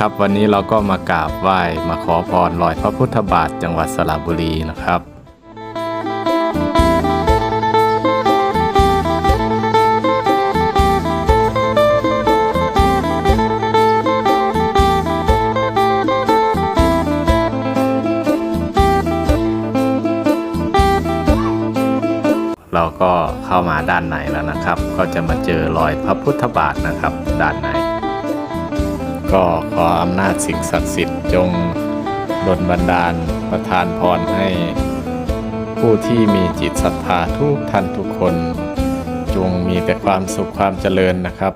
นะครับวันนี้เราก็มากราบไหว้มาขอพรรอยพระพุทธบาทจังหวัดสระบุรีนะครับเราก็เข้ามาด้านในแล้วนะครับก็จะมาเจอรอยพระพุทธบาทนะครับด้านในก็ขออำนาจสิ่งศักดิ์สิทธิ์จงดลบันดาลประทานพรให้ผู้ที่มีจิตศรัทธาทุกท่านทุกคนจงมีแต่ความสุขความเจริญนะครับ